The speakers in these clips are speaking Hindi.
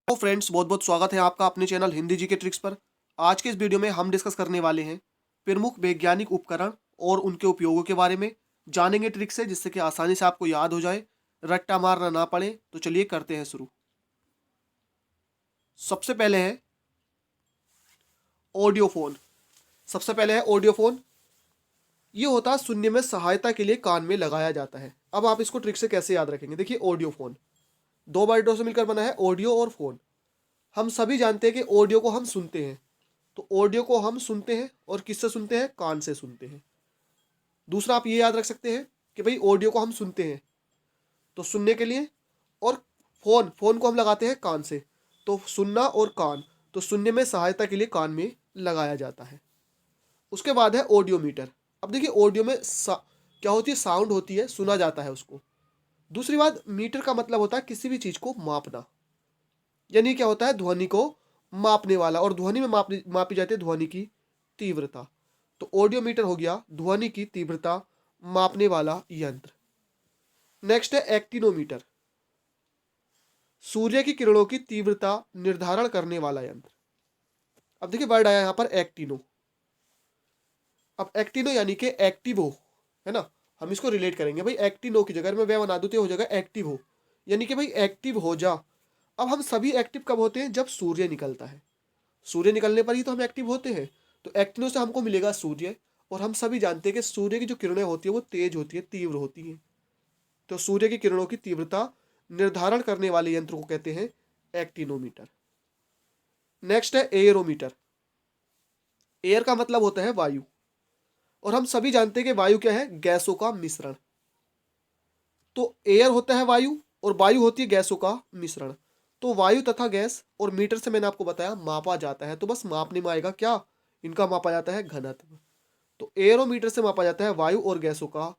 तो फ्रेंड्स, बहुत बहुत स्वागत है आपका अपने चैनल हिंदी जी के ट्रिक्स पर। आज के इस वीडियो में हम डिस्कस करने वाले हैं प्रमुख वैज्ञानिक उपकरण और उनके उपयोगों के बारे में। जानेंगे ट्रिक से, जिससे कि आसानी से आपको याद हो जाए, रट्टा मारना ना पड़े। तो चलिए करते हैं शुरू। सबसे पहले है ऑडियो फोन। सबसे पहले है ऑडियो फोन। ये होता है सुनने में सहायता के लिए कान में लगाया जाता है। अब आप इसको ट्रिक से कैसे याद रखेंगे, देखिए ऑडियो फोन दो वर्डों से मिलकर बना है, ऑडियो और फोन। हम सभी जानते हैं कि ऑडियो को हम सुनते हैं, तो ऑडियो को हम सुनते हैं और किससे सुनते हैं? कान से सुनते हैं। दूसरा आप ये याद रख सकते हैं कि भाई ऑडियो को हम सुनते हैं तो सुनने के लिए, और फोन फोन को हम लगाते हैं कान से, तो सुनना और कान, तो सुनने में सहायता के लिए कान में लगाया जाता है। उसके बाद है ऑडियो मीटर। अब देखिए ऑडियो में क्या होती है? साउंड होती है, सुना जाता है उसको। दूसरी बात, मीटर का मतलब होता है किसी भी चीज को मापना, यानी क्या होता है? ध्वनि को मापने वाला, और ध्वनि में मापी जाती है ध्वनि की तीव्रता। तो ऑडियो मीटर हो गया ध्वनि की तीव्रता मापने वाला यंत्र। नेक्स्ट है एक्टिनोमीटर, सूर्य की किरणों की तीव्रता निर्धारण करने वाला यंत्र। अब देखिए वर्ड आया यहां पर एक्टिनो। अब एक्टिनो यानी कि एक्टिव हो, है ना। हम इसको रिलेट करेंगे, भाई एक्टिनो की जगह मैं वह बना दूं तो हो जाएगा एक्टिव हो, यानी कि भाई एक्टिव हो जा। अब हम सभी एक्टिव कब होते हैं? जब सूर्य निकलता है। सूर्य निकलने पर ही तो हम एक्टिव होते हैं। तो एक्टिनो से हमको मिलेगा सूर्य, और हम सभी जानते हैं कि सूर्य की जो किरणें होती है वो तेज होती है, तीव्र होती हैं। तो सूर्य की किरणों की तीव्रता निर्धारण करने वाले यंत्र को कहते हैं एक्टिनोमीटर। नेक्स्ट है एयरोमीटर। एयर का मतलब होता है वायु, और हम सभी जानते हैं कि वायु क्या है? गैसों का मिश्रण। तो एयर होता है वायु, और वायु होती है गैसों का मिश्रण। तो वायु तथा गैस, और मीटर से मैंने आपको बताया मापा जाता है, तो बस मापने में आएगा क्या? इनका मापा जाता है घनत्व। तो एयरोमीटर से मापा जाता है वायु और गैसों का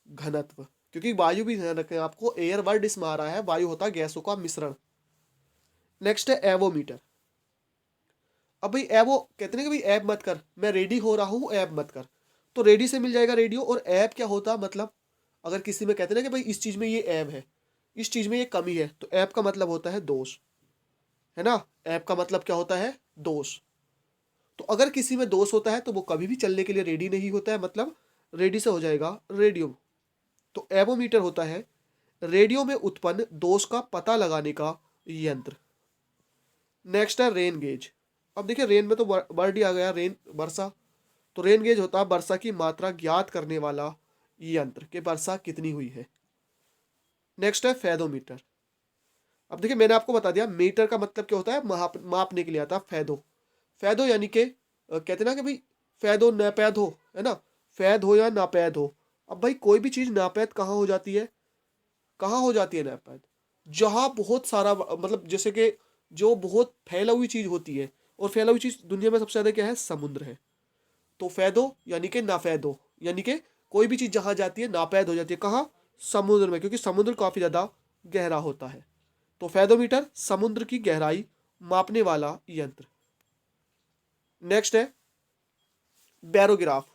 घनत्व, क्योंकि वायु भी ध्यान रखें आपको, एयर वर्ड इसमें आ रहा है, वायु होता है गैसों का मिश्रण। नेक्स्ट है एवोमीटर। अब भाई एवो कहते हैं कि भाई ऐब मत कर, मैं रेडी हो रहा हूँ, ऐब मत कर। तो रेडी से मिल जाएगा रेडियो, और ऐब क्या होता? मतलब अगर किसी में कहते हैं ना कि भाई इस चीज में ये ऐब है, इस चीज में ये कमी है, तो ऐब का मतलब होता है दोष, है ना। ऐब का मतलब क्या होता है? दोष। तो अगर किसी में दोष होता है तो वो कभी भी चलने के लिए रेडी नहीं होता है, मतलब रेडी से हो जाएगा रेडियो। तो एवोमीटर होता है रेडियो में उत्पन्न दोष का पता लगाने का यंत्र। नेक्स्ट है रेन गेज। अब देखिए रेन में तो वर्ड ही आ गया, रेन वर्षा। तो रेन गेज होता है वर्षा की मात्रा ज्ञात करने वाला यंत्र, कि वर्षा कितनी हुई है। नेक्स्ट है फैदोमीटर। अब देखिए मैंने आपको बता दिया मीटर का मतलब क्या होता है? मापने के लिए आता है फैदो। फैदो यानी कि कहते ना कि भाई फैदो नापैद हो, है ना। फैद हो या नापैद हो। अब भाई कोई भी चीज नापैद कहाँ हो जाती है? कहाँ हो जाती है नापैद? जहां बहुत सारा, मतलब जैसे कि जो बहुत फैला हुई चीज होती है, और फैला हुई चीज दुनिया में सबसे ज्यादा क्या है? समुद्र है। तो फैदो यानी कि नाफैदो, यानी कि कोई भी चीज जहां जाती है नापैद हो जाती है, कहाँ? समुद्र में, क्योंकि समुद्र काफी ज्यादा गहरा होता है। तो फैदोमीटर समुद्र की गहराई मापने वाला यंत्र। नेक्स्ट है बैरोग्राफ।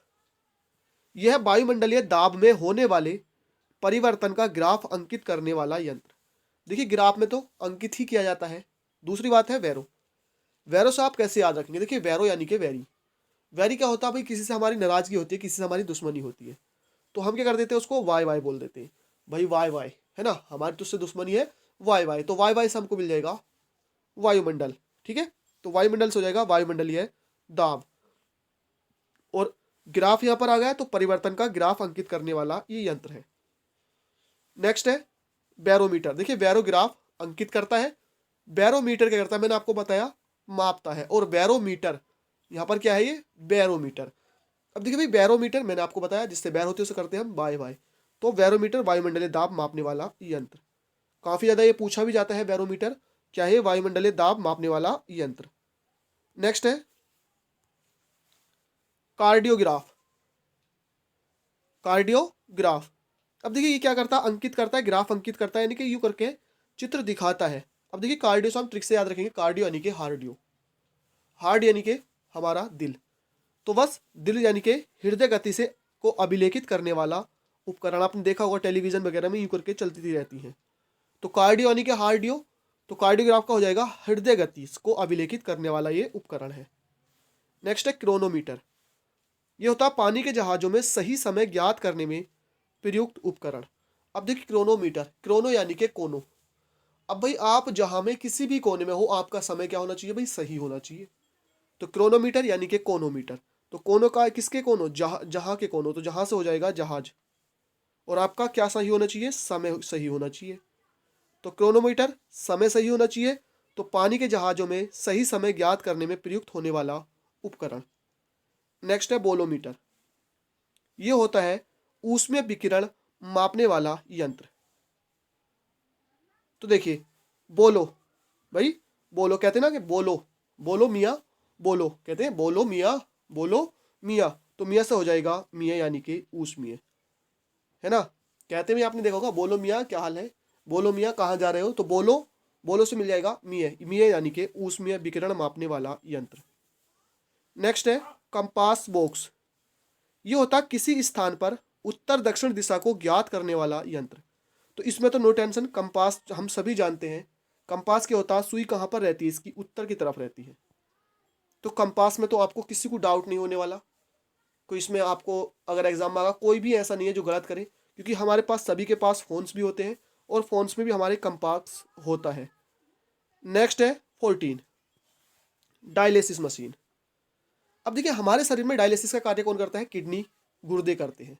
यह वायुमंडलीय दाब में होने वाले परिवर्तन का ग्राफ अंकित करने वाला यंत्र। देखिए ग्राफ में तो अंकित ही किया जाता है। दूसरी बात है वैरो। वैरो से आप कैसे याद रखेंगे? देखिए वैरो यानी कि वैरी। वैरी क्या होता है? भाई किसी से हमारी नाराजगी होती है, किसी से हमारी दुश्मनी होती है, तो हम क्या कर देते हैं? उसको वाई वाई बोल देते हैं। भाई वाई वाई, है ना, हमारी तुझसे दुश्मनी है, वाई वाई। तो वाई वाई से हमको मिल जाएगा वायुमंडल। ठीक है, तो वायुमंडल से हो जाएगा वायुमंडलीय दाब। और ग्राफ यहां पर आ गया, तो परिवर्तन का ग्राफ अंकित करने वाला ये यंत्र है। नेक्स्ट है बैरोमीटर। देखिए बैरोग्राफ अंकित करता है, बैरोमीटर क्या करता है? मैंने आपको बताया मापता है। और बैरोमीटर यहां पर क्या है? ये बैरोमीटर। अब देखिए भाई बैरोमीटर मैंने आपको बताया, जिससे बैर होती है उसे करते हैं हम बाय बाय। तो बैरोमीटर वायुमंडलीय दाब मापने वाला यंत्र। काफी ज्यादा ये पूछा भी जाता है, बैरोमीटर क्या है? वायुमंडलीय दाब मापने वाला यंत्र। नेक्स्ट है कार्डियोग्राफ। कार्डियोग्राफ। अब देखिए ये क्या करता है? अंकित करता है, ग्राफ अंकित करता है, यानी कि यूं करके चित्र दिखाता है। अब देखिए कार्डियो से हम ट्रिक से याद रखेंगे, कार्डियो यानी कि हार्डियो, हार्ड यानी कि हमारा दिल। तो बस दिल यानी कि हृदय गति से को अभिलेखित करने वाला उपकरण। आपने देखा होगा टेलीविजन वगैरह में यूं करके चलती रहती हैं। तो कार्डियो यानी कि हार्डियो, तो कार्डियोग्राफ का हो जाएगा हृदय गति को अभिलेखित करने वाला ये उपकरण है। नेक्स्ट है क्रोनोमीटर। ये होता है पानी के जहाजों में सही समय ज्ञात करने में प्रयुक्त उपकरण। अब देखिए क्रोनोमीटर, क्रोनो यानी के कोनों। अब भाई आप जहां में किसी भी कोने में हो, आपका समय क्या होना चाहिए भाई, सही होना चाहिए। तो क्रोनोमीटर यानी कि कोनोमीटर। तो कोनों का किसके कोनों, जहां के कोनों, तो जहां से हो जाएगा जहाज। और आपका क्या सही होना चाहिए, समय सही होना चाहिए। तो क्रोनोमीटर समय सही होना चाहिए। तो पानी के जहाजों में सही समय ज्ञात करने में प्रयुक्त होने वाला उपकरण। नेक्स्ट है बोलोमीटर। ये होता है ऊष्मीय विकिरण मापने वाला यंत्र। तो देखिए बोलो भाई, बोलो कहते हैं ना कि बोलो, बोलो मियाँ, बोलो कहते हैं, बोलो मियाँ, बोलो मियाँ। तो मियाँ से हो जाएगा मियाँ यानी कि ऊष्मीय, है ना। कहते भी आपने देखा होगा, बोलो मियाँ क्या हाल है, बोलो मियाँ कहाँ जा रहे हो, तो बोलो, बोलो से मिल जाएगा मियाँ, मियाँ यानी कि ऊष्मीय विकिरण मापने वाला यंत्र। नेक्स्ट है कंपास बॉक्स। ये होता किसी स्थान पर उत्तर दक्षिण दिशा को ज्ञात करने वाला यंत्र। तो इसमें तो नो टेंशन, कंपास हम सभी जानते हैं। कंपास क्या होता है, सुई कहाँ पर रहती है इसकी, उत्तर की तरफ रहती है। तो कंपास में तो आपको किसी को डाउट नहीं होने वाला। कोई इसमें आपको अगर एग्जाम में आएगा, कोई भी ऐसा नहीं है जो गलत करे, क्योंकि हमारे पास सभी के पास फोन्स भी होते हैं और फोन्स में भी हमारे कंपास होता है। नेक्स्ट है 14 डायलिसिस मशीन। अब देखिए हमारे शरीर में डायलिसिस का कार्य कौन करता है, किडनी, गुर्दे करते हैं।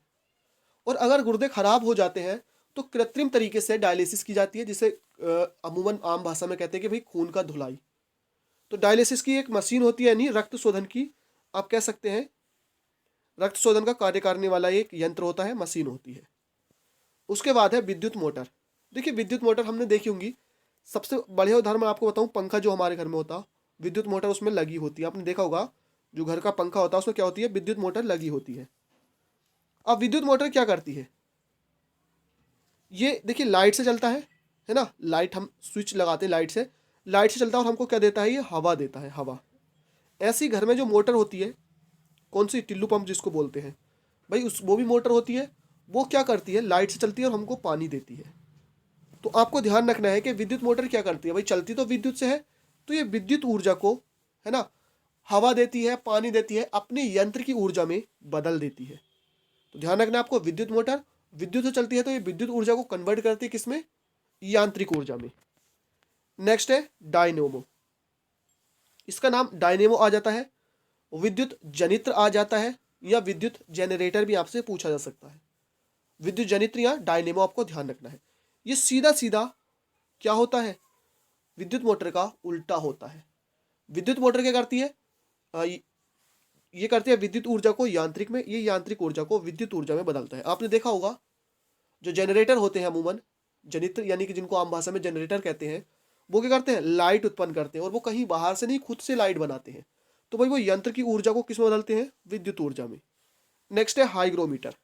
और अगर गुर्दे खराब हो जाते हैं तो कृत्रिम तरीके से डायलिसिस की जाती है, जिसे अमूमन आम भाषा में कहते हैं कि भाई खून का धुलाई। तो डायलिसिस की एक मशीन होती है, यानी रक्त शोधन की, आप कह सकते हैं रक्त शोधन का कार्य करने वाला एक यंत्र होता है, मशीन होती है। उसके बाद है विद्युत मोटर। देखिए विद्युत मोटर हमने देखी होंगी। सबसे बढ़िया उदाहरण मैं आपको बताऊं, पंखा जो हमारे घर में होता, विद्युत मोटर उसमें लगी होती है। आपने देखा होगा जो घर का पंखा होता है उसमें क्या होती है, विद्युत मोटर लगी होती है। अब विद्युत मोटर क्या करती है, ये देखिए लाइट से चलता है ना। लाइट हम स्विच लगाते हैं, लाइट से चलता है और हमको क्या देता है, ये हवा देता है, हवा। ऐसी घर में जो मोटर होती है, कौन सी, टिल्लू पंप जिसको बोलते हैं भाई, उस वो भी मोटर होती है। वो क्या करती है, लाइट से चलती है और हमको पानी देती है। तो आपको ध्यान रखना है कि विद्युत मोटर क्या करती है भाई, चलती तो विद्युत से है, तो ये विद्युत ऊर्जा को, है ना, हवा देती है, पानी देती है, अपने यंत्र की ऊर्जा में बदल देती है। तो ध्यान रखना आपको, विद्युत मोटर विद्युत से चलती है तो ये विद्युत ऊर्जा को कन्वर्ट करती है किसमें, यांत्रिक ऊर्जा में। नेक्स्ट है डायनेमो। इसका नाम डायनेमो आ जाता है, विद्युत जनित्र आ जाता है, या विद्युत जनरेटर भी आपसे पूछा जा सकता है। विद्युत जनित्र या डायनेमो आपको ध्यान रखना है। ये सीधा सीधा क्या होता है, विद्युत मोटर का उल्टा होता है। विद्युत मोटर क्या करती है, ये करती है विद्युत ऊर्जा को यांत्रिक में, ये यांत्रिक ऊर्जा को विद्युत ऊर्जा में बदलता है। आपने देखा होगा जो जनरेटर होते हैं अमूमन, जनित्र यानी कि जिनको आम भाषा में जनरेटर कहते हैं, वो क्या करते हैं, लाइट उत्पन्न करते हैं, और वो कहीं बाहर से नहीं, खुद से लाइट बनाते हैं। तो भाई वो यंत्र की ऊर्जा को किस में बदलते हैं, विद्युत ऊर्जा में। नेक्स्ट है हाईग्रोमीटर।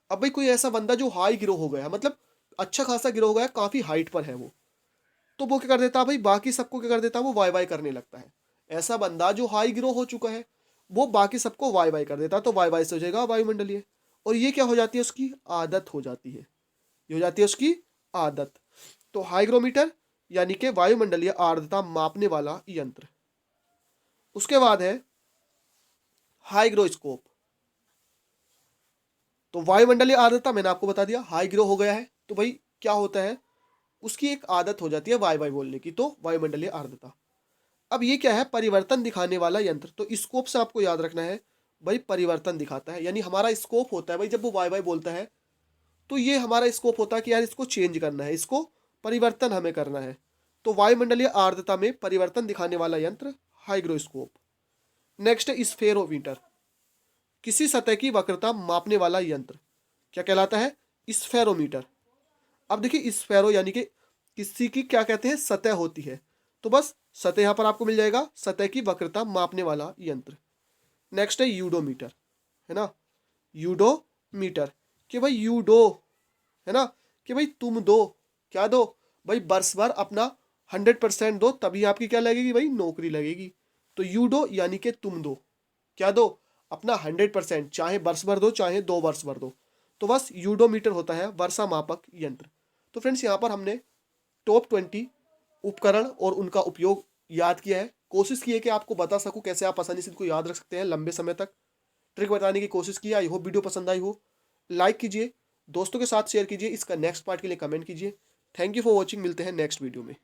अब भाई कोई ऐसा बंदा जो हाई गिरो हो गया, मतलब अच्छा खासा गिरो हो गया, काफी हाइट पर है वो, तो वो क्या कर देता है भाई, बाकी सबको क्या कर देता है, वो वाई वाई करने लगता है। ऐसा बंदा जो हाई गिरो हो चुका है, वो बाकी सबको वाई वाई कर देता है, तो वाई वाई से हो जाएगा वायुमंडलीय। और ये क्या हो जाती है, उसकी आदत हो जाती है, ये हो जाती है उसकी आदत। तो हाइग्रोमीटर यानी कि वायुमंडलीय आर्द्रता मापने वाला यंत्र। उसके बाद है हाइग्रोस्कोप। तो वायुमंडलीय आर्द्रता मैंने आपको बता दिया, हाइग्रो हो गया है तो भाई क्या होता है, उसकी एक आदत हो जाती है वाई वाई बोलने की, तो वायुमंडलीय आर्द्रता। अब ये क्या है, परिवर्तन दिखाने वाला यंत्र। तो स्कोप से आपको याद रखना है भाई, परिवर्तन दिखाता है, यानी हमारा स्कोप होता है भाई, जब वो वाई वाई बोलता है तो ये हमारा स्कोप होता है कि यार इसको चेंज करना है, इसको परिवर्तन हमें करना है। तो वायुमंडलीय आर्द्रता में परिवर्तन दिखाने वाला यंत्र हाइग्रोस्कोप। नेक्स्ट है स्फेरोमीटर। किसी सतह की वक्रता मापने वाला यंत्र क्या कहलाता है, स्फेरोमीटर। अब देखिए स्फेरो यानी कि किसी की क्या कहते हैं, सतह होती है, तो बस सतह यहां पर आपको मिल जाएगा, सतह की वक्रता मापने वाला यंत्र। नेक्स्ट है यूडोमीटर, है ना, यूडोमीटर, कि भाई यूडो, है ना, कि भाई तुम दो, क्या दो भाई, वर्ष भर अपना 100% दो, तभी आपकी क्या लगेगी भाई, नौकरी लगेगी। तो यूडो यानी कि तुम दो, क्या दो, अपना 100%, चाहे वर्ष भर दो चाहे 2 वर्ष भर दो। तो बस यूडोमीटर होता है वर्षा मापक यंत्र। तो फ्रेंड्स यहाँ पर हमने टॉप 20 उपकरण और उनका उपयोग याद किया है। कोशिश की है कि आपको बता सकूँ कैसे आप आसानी से इनको याद रख सकते हैं लंबे समय तक। ट्रिक बताने की कोशिश की। आई होप वीडियो पसंद आई हो। लाइक कीजिए, दोस्तों के साथ शेयर कीजिए, इसका नेक्स्ट पार्ट के लिए कमेंट कीजिए। Thank you for watching. मिलते हैं नेक्स्ट वीडियो में।